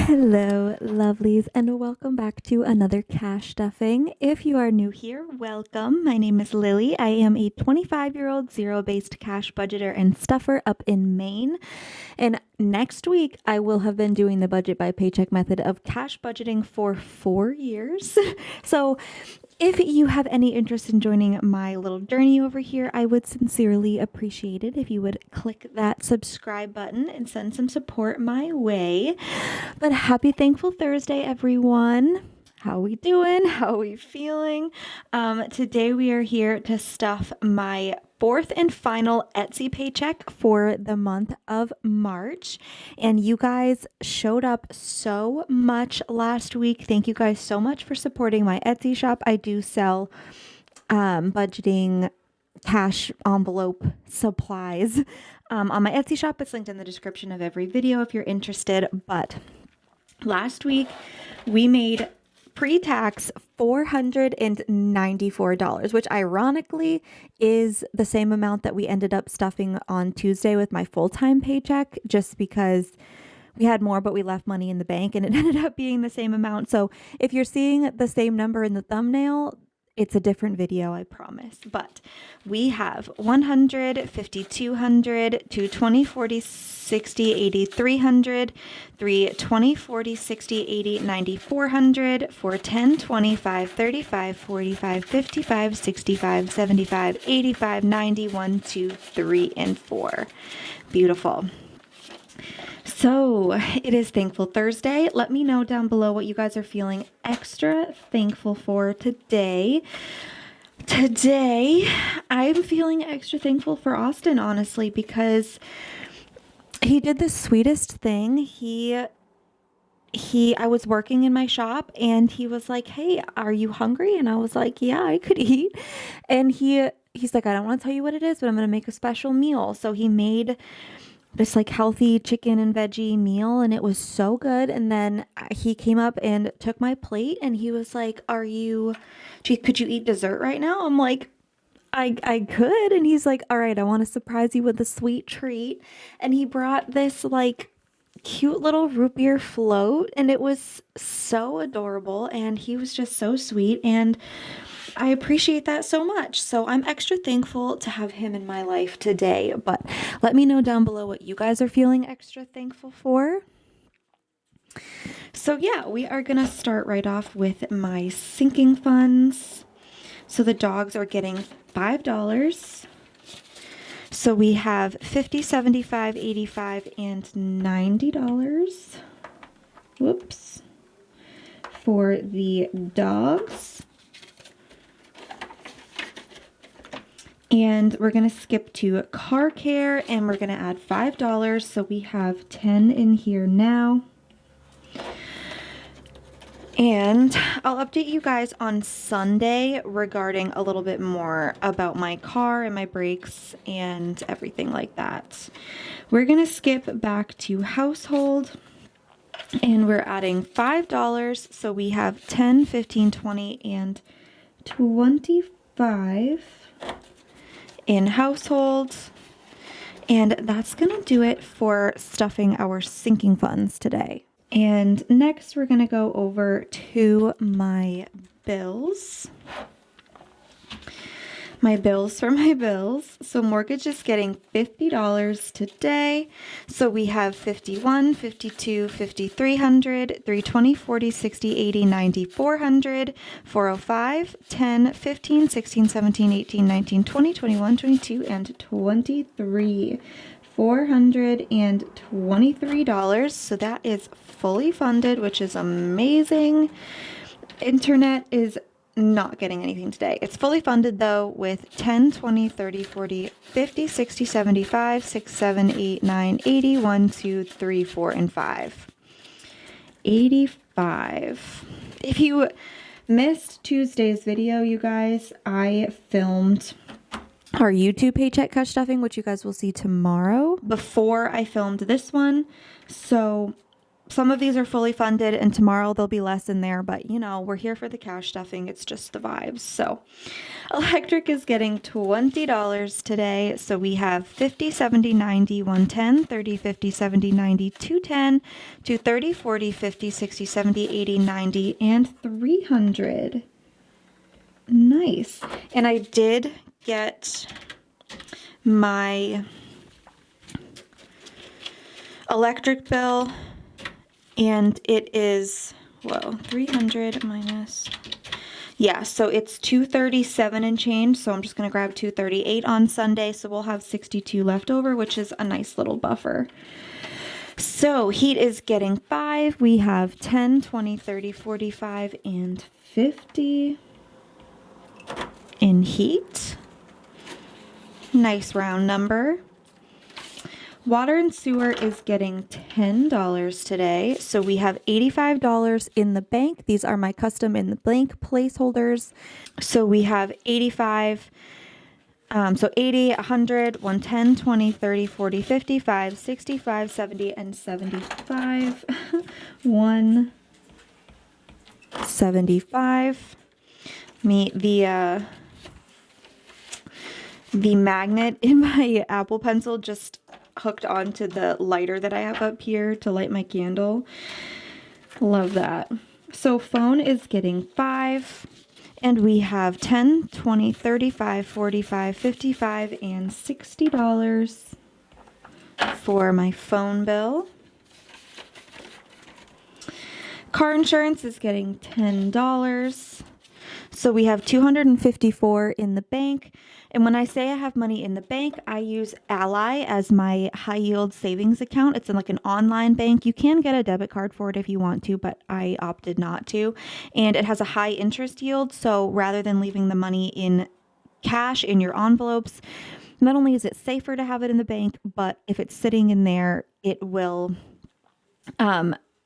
Hello, lovelies, and welcome back to another cash stuffing. If you are new here, welcome. My name is Lily. I am a 25-year-old zero-based cash budgeter and stuffer up in Maine. And next week, I will have been doing the budget by paycheck method of cash budgeting for 4 years. So if you have any interest in joining my little journey over here, I would sincerely appreciate it if you would click that subscribe button and send some support my way. But happy Thankful Thursday, everyone. How we doing? How we feeling? Today we are here to stuff my fourth and final Etsy paycheck for the month of March. And you guys showed up so much last week. Thank you guys so much for supporting my Etsy shop. I do sell budgeting cash envelope supplies on my Etsy shop. It's linked in the description of every video if you're interested. But last week we made pre-tax $494, which ironically is the same amount that we ended up stuffing on Tuesday with my full-time paycheck, just because we had more, but we left money in the bank and it ended up being the same amount. So if you're seeing the same number in the thumbnail, it's a different video, I promise. But we have 100, 50, 200, 220, 40, 60, 80, 300, 320, 40, 60, 80, 90, 400, 410, 25, 35, 45, 55, 65, 75, 85, 90, 1, 2, 3, and 4. Beautiful. So it is Thankful Thursday. Let me know down below what you guys are feeling extra thankful for today. Today, I'm feeling extra thankful for Austin, honestly, because he did the sweetest thing. I was working in my shop and he was like, "Hey, are you hungry?" And I was like, "Yeah, I could eat." And he's like, "I don't want to tell you what it is, but I'm going to make a special meal." So he made this like healthy chicken and veggie meal and it was so good. And then he came up and took my plate and he was like, could you eat dessert right now? I'm like, I could. And he's like, "All right, I want to surprise you with a sweet treat." And he brought this like cute little root beer float and it was so adorable and he was just so sweet and I appreciate that so much. So I'm extra thankful to have him in my life today. But let me know down below what you guys are feeling extra thankful for. So yeah, we are going to start right off with my sinking funds. So the dogs are getting $5. So we have $50, $75, $85, and $90. Whoops. For the dogs. And we're going to skip to car care and we're going to add $5. So we have 10 in here now. And I'll update you guys on Sunday regarding a little bit more about my car and my brakes and everything like that. We're going to skip back to household and we're adding $5. So we have 10, 15, 20, and 25 in household. And that's going to do it for stuffing our sinking funds today. And next we're going to go over to my bills. My bills for my bills. So mortgage is getting $50 today. So we have 51, 52, 50, 300, 320, 40, 60, 80, 90, 400, 405, 10, 15, 16, 17, 18, 19, 20, 21, 22, and 23. $423. So that is fully funded, which is amazing. Internet is not getting anything today. It's fully funded though with 10, 20, 30, 40, 50, 60, 75, 6, 7, 8, 9, 80, 1, 2, 3, 4, and 5. 85. If you missed Tuesday's video, you guys, I filmed our YouTube paycheck cash stuffing, which you guys will see tomorrow, before I filmed this one. So some of these are fully funded and tomorrow there'll be less in there, but you know, we're here for the cash stuffing. It's just the vibes. So electric is getting $20 today. So we have 50, 70, 90, 110, 30, 50, 70, 90, 210, 230, 40, 50, 60, 70, 80, 90, and 300. Nice. And I did get my electric bill, and it is, whoa, 300 minus, yeah, so it's 237 and change, so I'm just going to grab 238 on Sunday, so we'll have 62 left over, which is a nice little buffer. So heat is getting 5. We have 10, 20, 30, 45, and 50 in heat. Nice round number. Water and sewer is getting $10 today. So we have $85 in the bank. These are my custom in the blank placeholders. So we have 85, so 80, 100, 110, 20, 30, 40, 55, 65, 70, and 75. 175. The magnet in my Apple Pencil just hooked onto the lighter that I have up here to light my candle. Love that. So phone is getting 5, and we have 10, 20, 35, 45, 55, and $60 for my phone bill. Car insurance is getting $10. So we have 254 in the bank. And when I say I have money in the bank, I use Ally as my high yield savings account. It's in like an online bank. You can get a debit card for it if you want to, but I opted not to. And it has a high interest yield. So rather than leaving the money in cash in your envelopes, not only is it safer to have it in the bank, but if it's sitting in there, it will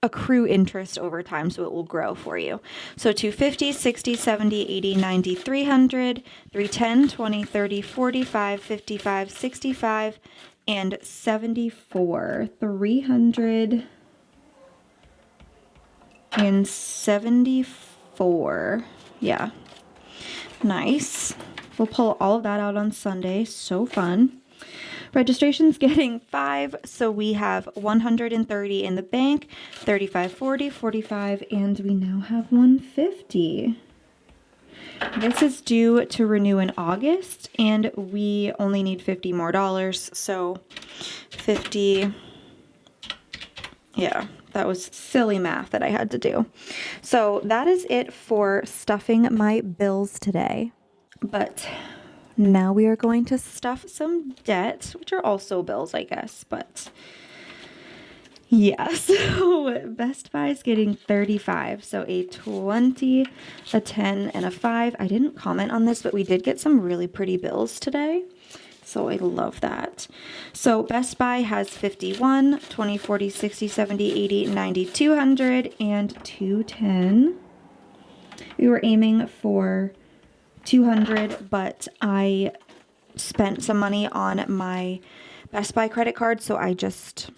accrue interest over time, so it will grow for you. So 250, 60, 70, 80, 90, 300, 310, 20, 30, 45, 55, 65, and 74. 374. Yeah. Nice. We'll pull all of that out on Sunday. So fun. Registration's getting 5, so we have 130 in the bank, 35, 40, 45, and we now have 150. This is due to renew in August, and we only need $50 more, so 50, yeah, that was silly math that I had to do. So that is it for stuffing my bills today, but now we are going to stuff some debt, which are also bills, I guess, but yeah. So Best Buy is getting 35. So a 20, a 10, and a 5. I didn't comment on this, but we did get some really pretty bills today. So I love that. So Best Buy has 51, 20, 40, 60, 70, 80, 90, 200, and 210. We were aiming for 200, but I spent some money on my Best Buy credit card, so I just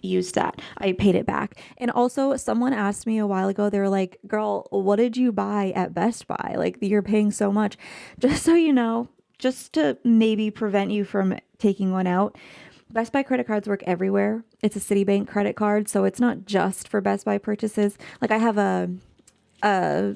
used that. I paid it back. And also, someone asked me a while ago, they were like, girl, what did you buy at Best Buy? Like, you're paying so much. Just so you know, just to maybe prevent you from taking one out, Best Buy credit cards work everywhere. It's a Citibank credit card, so it's not just for Best Buy purchases. Like, I have a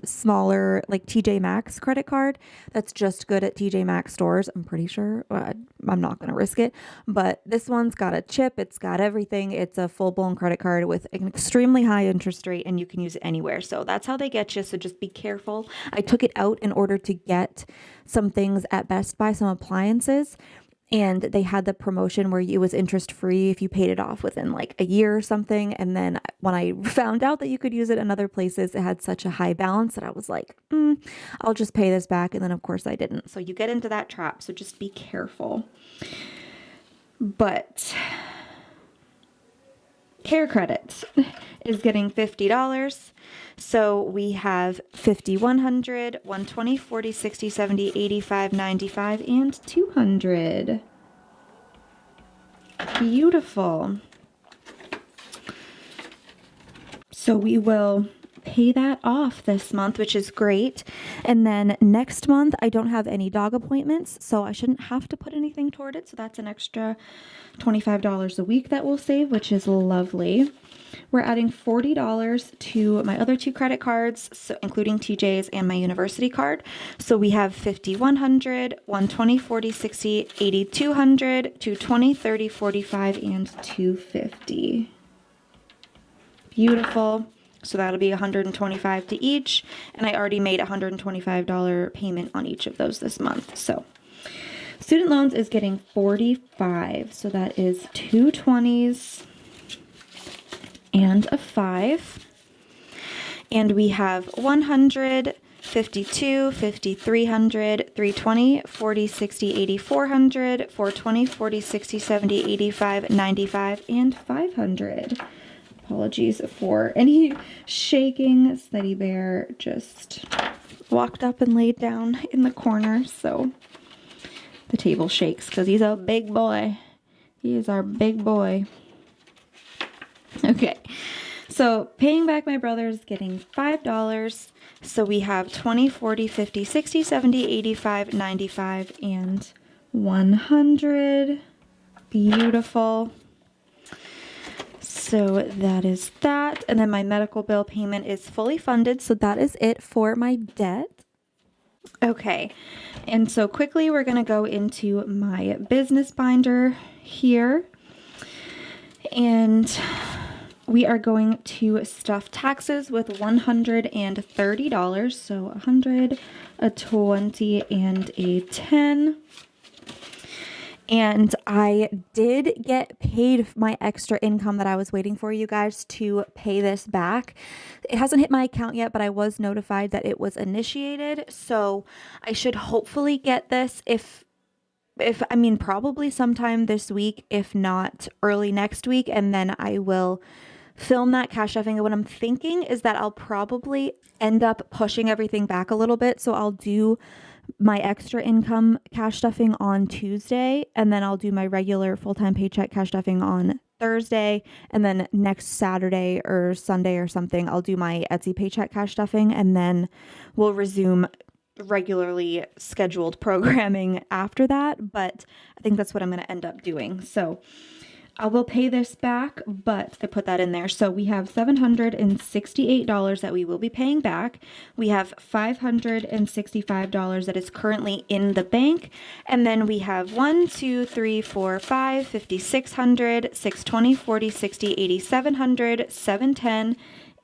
smaller like TJ Maxx credit card that's just good at TJ Maxx stores. I'm pretty sure. I'm not going to risk it, but this one's got a chip. It's got everything. It's a full-blown credit card with an extremely high interest rate, and you can use it anywhere. So that's how they get you. So just be careful. I took it out in order to get some things at Best Buy, some appliances. And they had the promotion where it was interest free if you paid it off within like a year or something. And then when I found out that you could use it in other places, it had such a high balance that I was like, I'll just pay this back. And then of course I didn't. So you get into that trap. So just be careful. But Care Credit is getting $50. So we have 50, 100, 120, 40, 60, 70, 85, 95, and 200. Beautiful. So we will pay that off this month, which is great. And then next month, I don't have any dog appointments, so I shouldn't have to put anything toward it. So that's an extra $25 a week that we'll save, which is lovely. We're adding $40 to my other 2 credit cards, so including TJ's and my university card. So we have 50, 100, 120, 40, 60, 80, 200, 220, 30, 45, and 250. Beautiful. So that'll be $125 to each, and I already made a $125 payment on each of those this month. So student loans is getting 45, so that is 2 20s and a 5. And we have 100, 52, 50, 300, 320, 40, 60, 80, 400, 420, 40, 60, 70, 85, 95, and 500. Apologies for any shaking. Steady Bear just walked up and laid down in the corner, so the table shakes because he's a big boy. He is our big boy. Okay, so paying back my brother's getting $5. So we have 20, 40, 50, 60, 70, 85, 95, and 100. Beautiful. So that is that. And then my medical bill payment is fully funded. So that is it for my debt. Okay. And so quickly we're going to go into my business binder here. And we are going to stuff taxes with $130. So 100, a 20, and a 10. And I did get paid my extra income that I was waiting for, you guys, to pay this back. It hasn't hit my account yet, but I was notified that it was initiated. So I should hopefully get this I mean, probably sometime this week, if not early next week. And then I will film that cash stuffing. And what I'm thinking is that I'll probably end up pushing everything back a little bit. So I'll do my extra income cash stuffing on Tuesday, and then I'll do my regular full-time paycheck cash stuffing on Thursday, and then next Saturday or Sunday or something, I'll do my Etsy paycheck cash stuffing, and then we'll resume regularly scheduled programming after that. But I think that's what I'm going to end up doing. So I will pay this back, but I put that in there. So we have $768 that we will be paying back. We have $565 that is currently in the bank. And then we have 1, 2, 3, 4, 5, 5,600, 620, 40, 60, 80, 700, 710,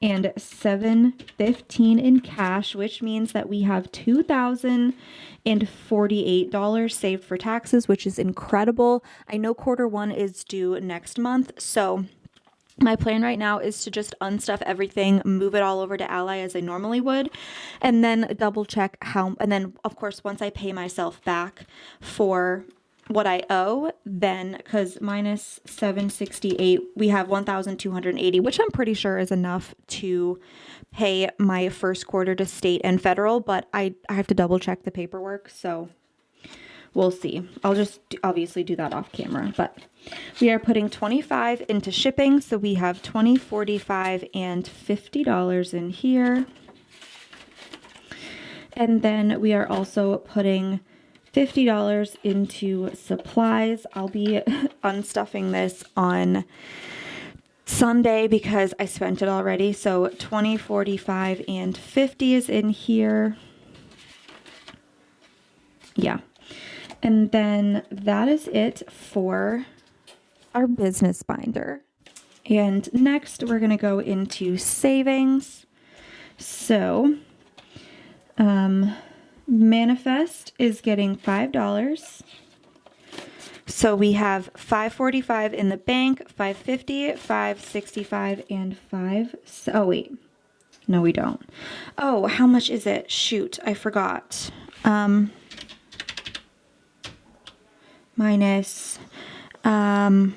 and 715 in cash, which means that we have $2,048 saved for taxes, which is incredible. I know Q1 is due next month, so my plan right now is to just unstuff everything, move it all over to Ally as I normally would, and then double check and then of course, once I pay myself back for what I owe, then, because minus 768, we have 1,280, which I'm pretty sure is enough to pay my first quarter to state and federal, but I have to double check the paperwork, so we'll see. I'll just obviously do that off camera, but we are putting 25 into shipping, so we have 20, 45, and $50 in here. And then we are also putting $50 into supplies. I'll be unstuffing this on Sunday because I spent it already. So 20, 45, and 50 is in here. Yeah. And then that is it for our business binder. And next we're going to go into savings. So, Manifest is getting $5. So we have $545 in the bank, $550, $565, and oh wait, no we don't. Oh, how much is it? Shoot, I forgot. Minus,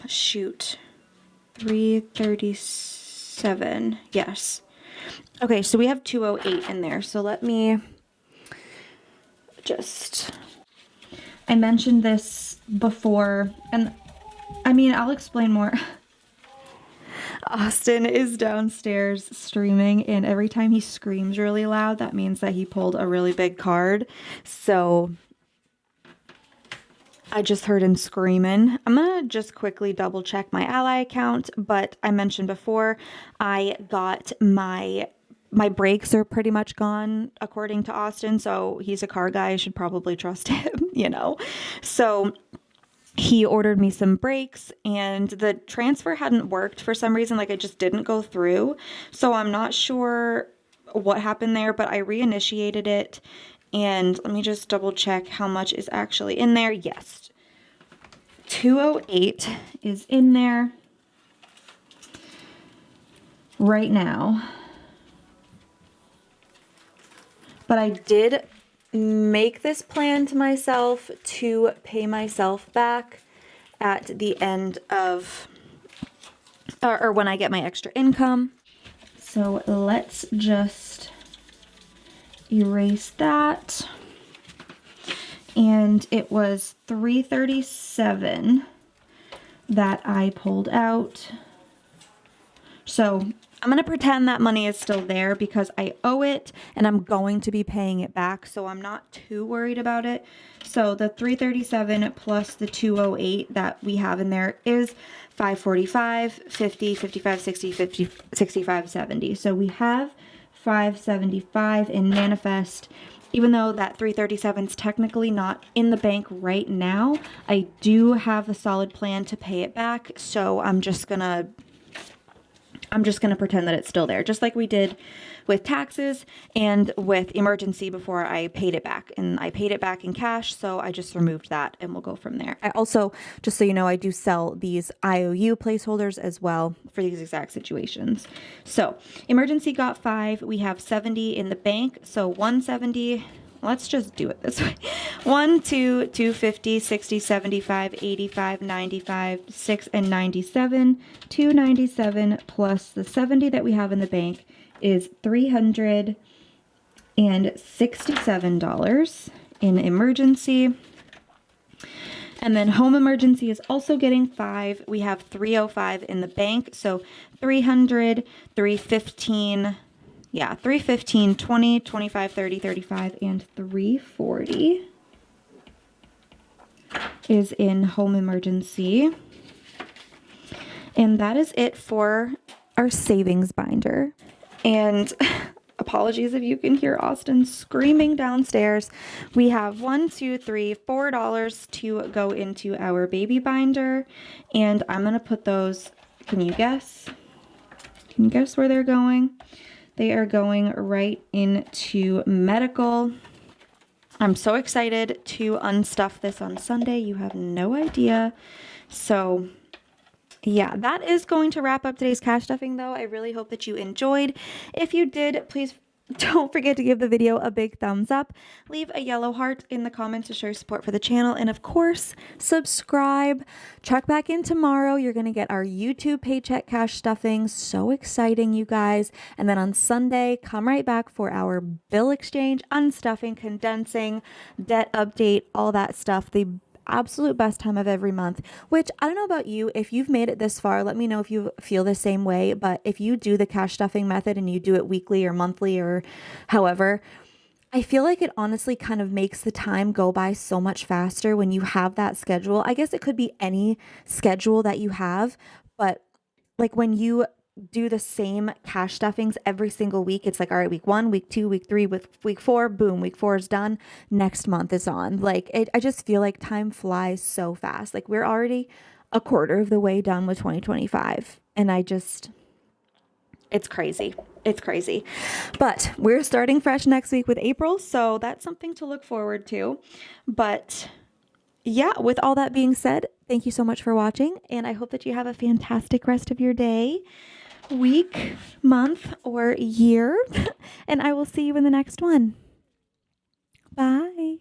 shoot, 337. Yes. Okay, so we have 208 in there. So let me I mentioned this before, and I mean, I'll explain more. Austin is downstairs streaming, and every time he screams really loud, that means that he pulled a really big card. So I just heard him screaming. I'm gonna just quickly double check my Ally account, but I mentioned before I got my brakes are pretty much gone according to Austin, so he's a car guy. I should probably trust him, you know. So he ordered me some brakes, and the transfer hadn't worked for some reason. Like, it just didn't go through. So I'm not sure what happened there, but I reinitiated it. And let me just double check how much is actually in there. Yes, 208 is in there right now. But I did make this plan to myself to pay myself back at the end of, or when I get my extra income. So let's just erase that. And it was $337 that I pulled out. So I'm going to pretend that money is still there because I owe it and I'm going to be paying it back. So I'm not too worried about it. So the $337 plus the $208 that we have in there is $545, $50, $55, $60, $50, $65, $70. So we have $575 in manifest. Even though that $337 is technically not in the bank right now, I do have a solid plan to pay it back. So I'm just gonna pretend that it's still there, just like we did with taxes and with emergency before I paid it back. And I paid it back in cash, so I just removed that and we'll go from there. I also, just so you know, I do sell these IOU placeholders as well for these exact situations. So emergency got 5. We have 70 in the bank, so 170. Let's just do it this way. 1, 2, 250, 60, 75, 85, 95, 6, and 97. 297 plus the 70 that we have in the bank is $367 in emergency. And then home emergency is also getting 5. We have 305 in the bank, so 300, 315. Yeah, 315, 20, 25, 30, 35, and 340 is in home emergency. And that is it for our savings binder. And apologies if you can hear Austin screaming downstairs. We have $4 to go into our baby binder. And I'm going to put those, can you guess? Can you guess where they're going? They are going right into medical. I'm so excited to unstuff this on Sunday. You have no idea. So yeah, that is going to wrap up today's cash stuffing though. I really hope that you enjoyed. If you did, please don't forget to give the video a big thumbs up. Leave a yellow heart in the comments to show your support for the channel. And of course, subscribe. Check back in tomorrow. You're going to get our YouTube paycheck cash stuffing. So exciting, you guys. And then on Sunday, come right back for our bill exchange, unstuffing, condensing, debt update, all that stuff. The absolute best time of every month, which I don't know about you. If you've made it this far, let me know if you feel the same way. But if you do the cash stuffing method and you do it weekly or monthly or however, I feel like it honestly kind of makes the time go by so much faster when you have that schedule. I guess it could be any schedule that you have, but like when you do the same cash stuffings every single week, it's like, all right, week 1, week 2, week 3, with week 4, boom, week 4 is done. Next month is on. Like I just feel like time flies so fast. Like we're already a quarter of the way done with 2025. And it's crazy. It's crazy. But we're starting fresh next week with April. So that's something to look forward to. But yeah, with all that being said, thank you so much for watching. And I hope that you have a fantastic rest of your day, week, month, or year. And I will see you in the next one. Bye.